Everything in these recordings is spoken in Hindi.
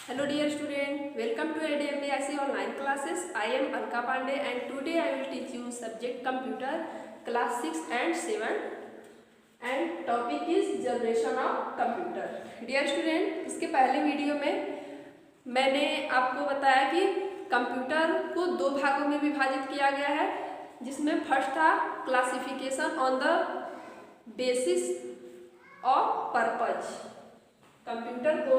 Hello dear student, welcome to ADMBIC online classes. I am Alka Pandey and today I will teach you subject computer class 6 and 7 and topic is generation of computer. Dear student, इसके पहले वीडियो में मैंने आपको बताया कि कंप्यूटर को दो भागों में विभाजित किया गया है, जिसमें फर्स्ट था classification on the basis of purpose. Computer को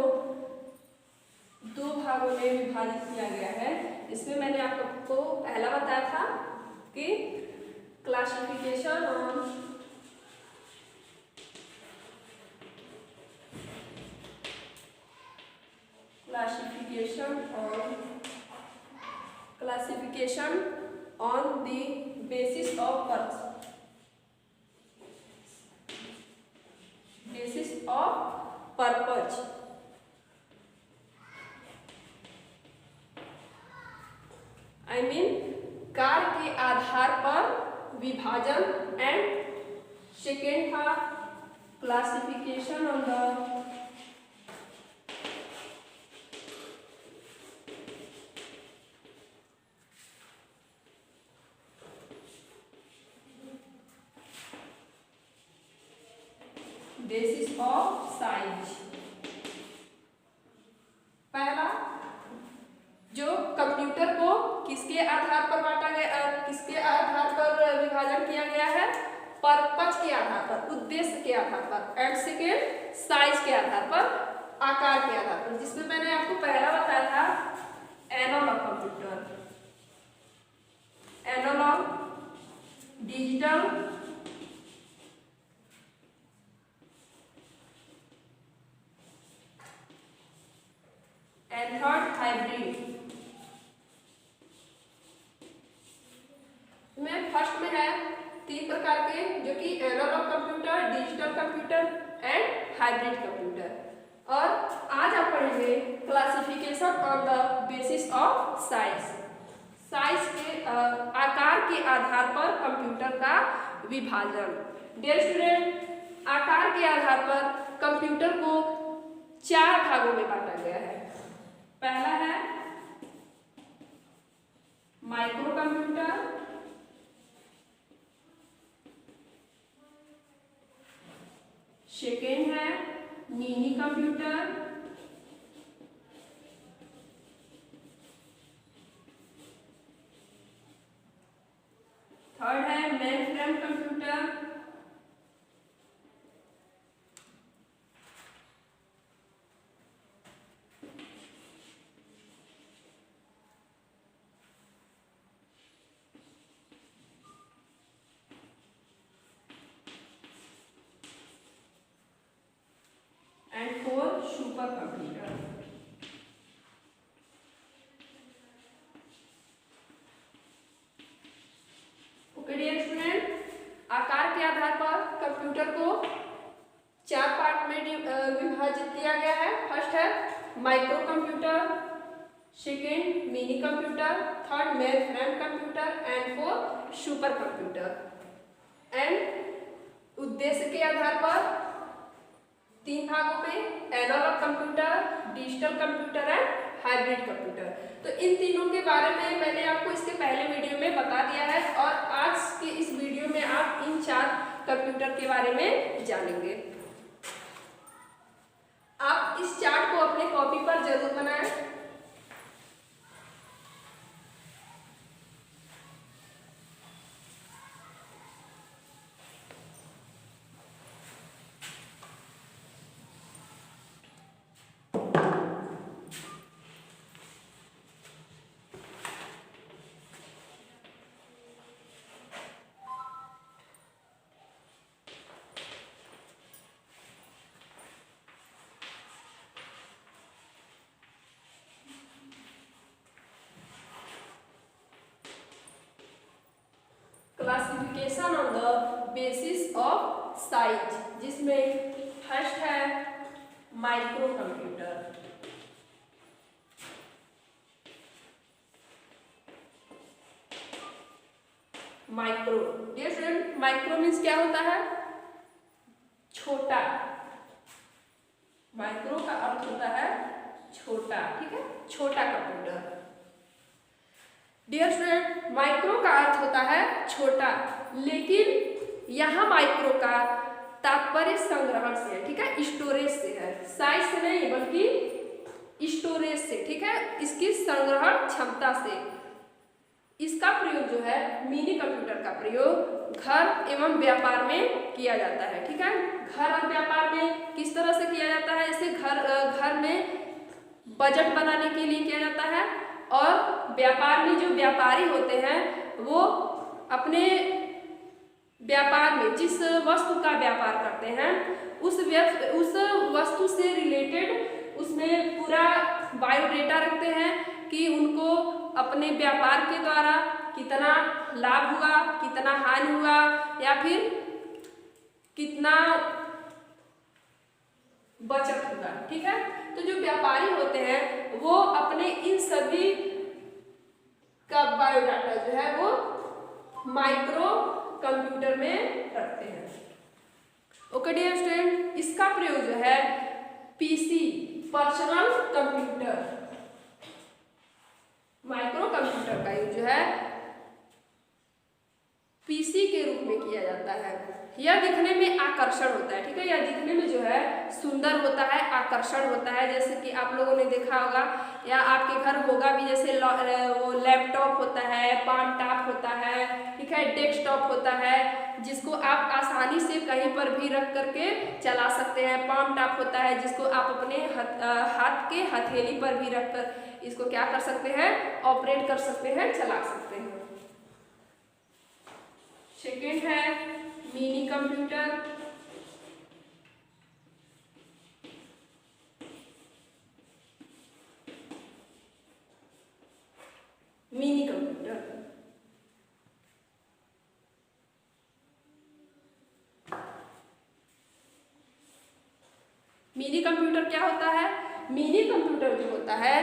दो भागों में विभाजित किया गया है। इसमें मैंने आपको पहला बताया था कि classification on the basis of purpose. I mean कार्य के आधार पर विभाजन एंड सेकेंड था classification on the basis of size. पहला, जो कंप्यूटर को किसके आधार पर बांटा गया, किसके आधार पर विभाजन किया गया है? पर्पज के आधार पर, उद्देश्य के आधार पर। एंड सेकेंड, साइज के आधार पर, आकार के आधार पर, जिसमें मैंने आपको पहला बताया था analogue computer, analogue, digital, and third hybrid. में फर्स्ट में है तीन प्रकार के, जो कि analogue computer, digital computer and hybrid computer. और आज आप पढ़ेंगे classification on the basis of size. Size के आकार के आधार पर कंप्यूटर का विभाजन। डियर स्टूडेंट, आकार के आधार पर कंप्यूटर को चार भागों में बांटा गया है। पहला है माइक्रो कंप्यूटर, सेकेंड है मिनी कंप्यूटर, थर्ड है mainframe computer, and four supercomputer. Okay dear student, आकार के आधार पर कंप्यूटर को चार पार्ट में विभाजित किया गया है। फर्स्ट है microcomputer, second minicomputer, third mainframe computer and four supercomputer. And उद्देश्य के आधार पर तीन भागों में analogue computer, digital computer and hybrid computer. तो इन तीनों के बारे में मैंने आपको इसके पहले वीडियो में बता दिया है और आज के इस वीडियो में आप इन चार कंप्यूटर के बारे में जानेंगे। आप इस चार्ट को अपने कॉपी पर जरूर बनाएं। Classification on the basis of size, जिसमें फर्स्ट है microcomputer. Micro, dear student, micro means क्या होता है? छोटा। माइक्रो का अर्थ होता है छोटा, ठीक है, छोटा कंप्यूटर। डियर स्टूडेंट, माइक्रो का अर्थ होता है छोटा, लेकिन यहाँ माइक्रो का तात्पर्य संग्रहण से है, ठीक है, स्टोरेज से है, साइज से नहीं बल्कि स्टोरेज से, ठीक है, इसकी संग्रहण क्षमता से। इसका प्रयोग जो है, मिनी कंप्यूटर का प्रयोग घर एवं व्यापार में किया जाता है, ठीक है। घर और व्यापार में किस तरह से किया जाता है? जैसे घर में बजट बनाने के लिए किया जाता है, और व्यापार में जो व्यापारी होते हैं वो अपने व्यापार में जिस वस्तु का व्यापार करते हैं उस वस्तु से रिलेटेड उसमें पूरा बायोडेटा रखते हैं कि उनको अपने व्यापार के द्वारा कितना लाभ हुआ, कितना हानि हुआ, या फिर कितना बचत हुआ, ठीक है। तो जो व्यापारी होते हैं वो अपने इन सभी का बायोडाटा जो है वो माइक्रो कंप्यूटर में रखते हैं। ओके डियर स्टूडेंट, इसका प्रयोग जो है PC, personal computer, micro computer का यूज जो है पीसी के रूप में किया जाता है। यह दिखने में आकर्षण होता है, ठीक है, यह दिखने में जो है सुंदर होता है, आकर्षण होता है, जैसे कि आप लोगों ने देखा होगा या आपके घर होगा भी, जैसे वो लैपटॉप होता है, पाम टॉप होता है, ठीक है, डेस्कटॉप होता है, जिसको आप आसानी से कहीं पर भी रख करके चला सकते हैं। पाम टॉप होता है जिसको आप अपने हाथ के हथेली पर भी रखकर इसको क्या कर सकते हैं, ऑपरेट कर सकते हैं, चला सकते हैं। सेकेंड है mini computer. Mini computer mini computer क्या होता है? मिनी कंप्यूटर जो होता है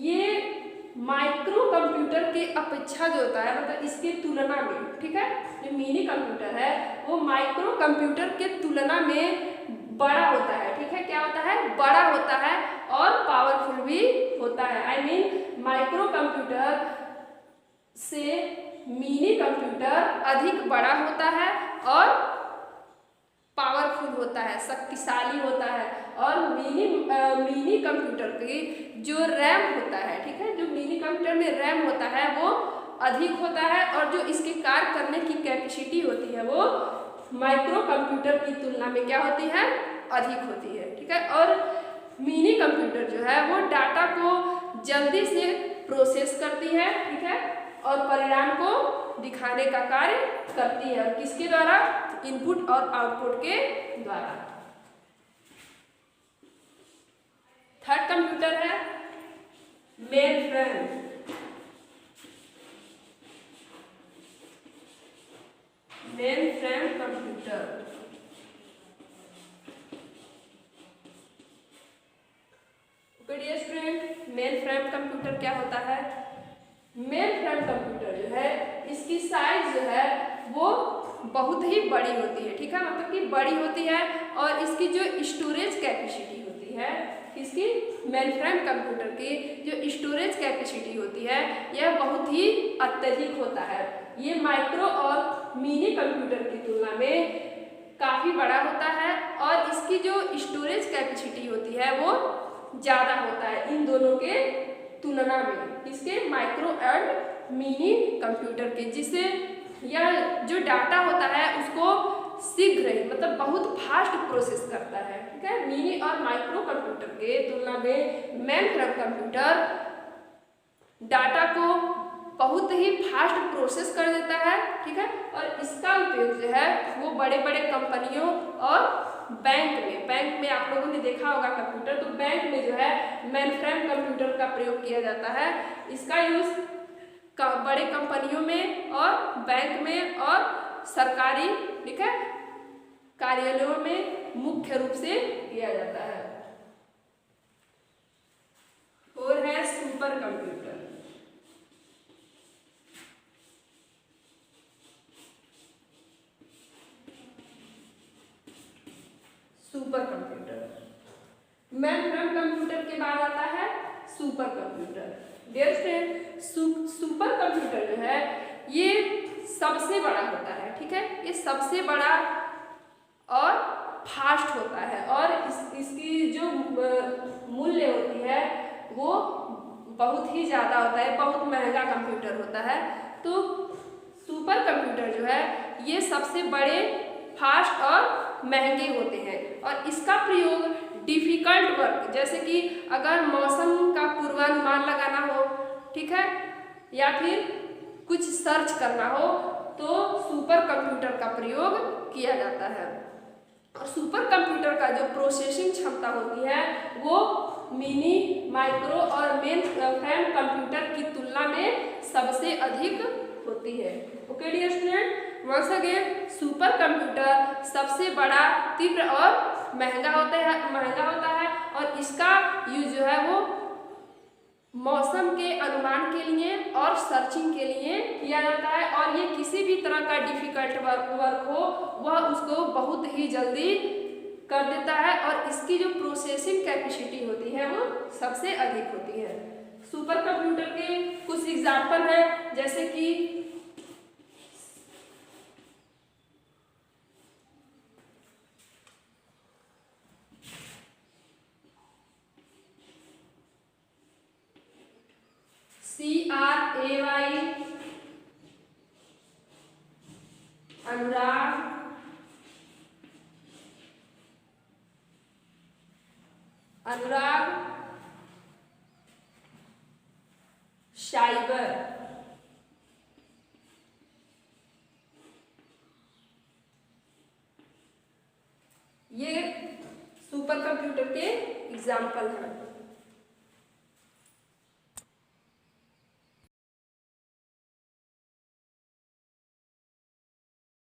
ये माइक्रो कंप्यूटर के अपेक्षा जो होता है, मतलब इसके तुलना में, ठीक है, जो मिनी कंप्यूटर है वो माइक्रो कंप्यूटर के तुलना में बड़ा होता है, ठीक है, क्या होता है, बड़ा होता है और पावरफुल भी होता है। आई मीन माइक्रो कंप्यूटर से मिनी कंप्यूटर अधिक बड़ा होता है और पावरफुल होता है, शक्तिशाली होता है। और मिनी कंप्यूटर की जो रैम होता है, ठीक है, जो मिनी कंप्यूटर में रैम होता है वो अधिक होता है, और जो इसके कार्य करने की कैपेसिटी होती है वो माइक्रो कंप्यूटर की तुलना में क्या होती है, अधिक होती है, ठीक है। और मिनी कंप्यूटर जो है वो डाटा को जल्दी से प्रोसेस करती है, ठीक है, और परिणाम को दिखाने का कार्य करती है, और किसके द्वारा, इनपुट और आउटपुट के द्वारा। थर्ड कंप्यूटर है mainframe. Mainframe computer dear student, mainframe computer क्या होता है? मेन फ्रेम कंप्यूटर जो है इसकी साइज जो है वो बहुत ही बड़ी होती है, ठीक है, मतलब कि बड़ी होती है, और इसकी जो स्टोरेज कैपेसिटी होती है, इसकी मेन फ्रेम कंप्यूटर की जो स्टोरेज कैपेसिटी होती है यह बहुत ही अत्यधिक होता है। ये माइक्रो और मिनी कंप्यूटर की तुलना में काफ़ी बड़ा होता है, और इसकी जो स्टोरेज कैपेसिटी होती है वो ज़्यादा होता है इन दोनों के तुलना में, इसके माइक्रो एंड मिनी कंप्यूटर के, जिससे यह जो डाटा होता है उसको शीघ्र ही, मतलब बहुत फास्ट प्रोसेस करता है, ठीक है। मिनी और माइक्रो कंप्यूटर के तुलना में मेन फ्रेम कंप्यूटर डाटा को बहुत ही फास्ट प्रोसेस कर देता है, ठीक है, और इसका उपयोग जो है वो बड़े बड़े कंपनियों और बैंक में आप लोगों ने देखा होगा कंप्यूटर, तो बैंक में जो है मेन फ्रेम कंप्यूटर का प्रयोग किया जाता है। इसका यूज बड़े कंपनियों में और बैंक में और सरकारी, ठीक है, कार्यालयों में मुख्य रूप से किया जाता है। और है supercomputer. Supercomputer mainframe computer के बाद आता है supercomputer. Dear friend, supercomputer जो है ये सबसे बड़ा होता है, ठीक है, ये सबसे बड़ा और फास्ट होता है और इसकी जो मूल्य होती है वो बहुत ही ज़्यादा होता है, बहुत महंगा कंप्यूटर होता है। तो सुपर कंप्यूटर जो है ये सबसे बड़े, फास्ट और महंगे होते हैं और इसका प्रयोग डिफ़िकल्ट वर्क, जैसे कि अगर मौसम का पूर्वानुमान लगाना हो, ठीक है, या फिर कुछ सर्च करना हो तो सुपर कंप्यूटर का प्रयोग किया जाता है। और सुपर कंप्यूटर का जो प्रोसेसिंग क्षमता होती है वो मिनी, माइक्रो और मेन फ्रेम कंप्यूटर की तुलना में सबसे अधिक होती है। Okay dear student, once again supercomputer सबसे बड़ा, तीव्र और महंगा होता है और इसका यूज जो है वो मौसम के अनुमान के लिए और सर्चिंग के लिए किया जाता है और ये किसी भी तरह का डिफिकल्ट वर्क हो वह उसको बहुत ही जल्दी कर देता है और इसकी जो प्रोसेसिंग कैपेसिटी होती है वो सबसे अधिक होती है। सुपर कंप्यूटर के कुछ एग्जाम्पल हैं, जैसे कि CRAY, अनुराग, साइबर, ये सुपर कंप्यूटर के एग्जाम्पल हैं।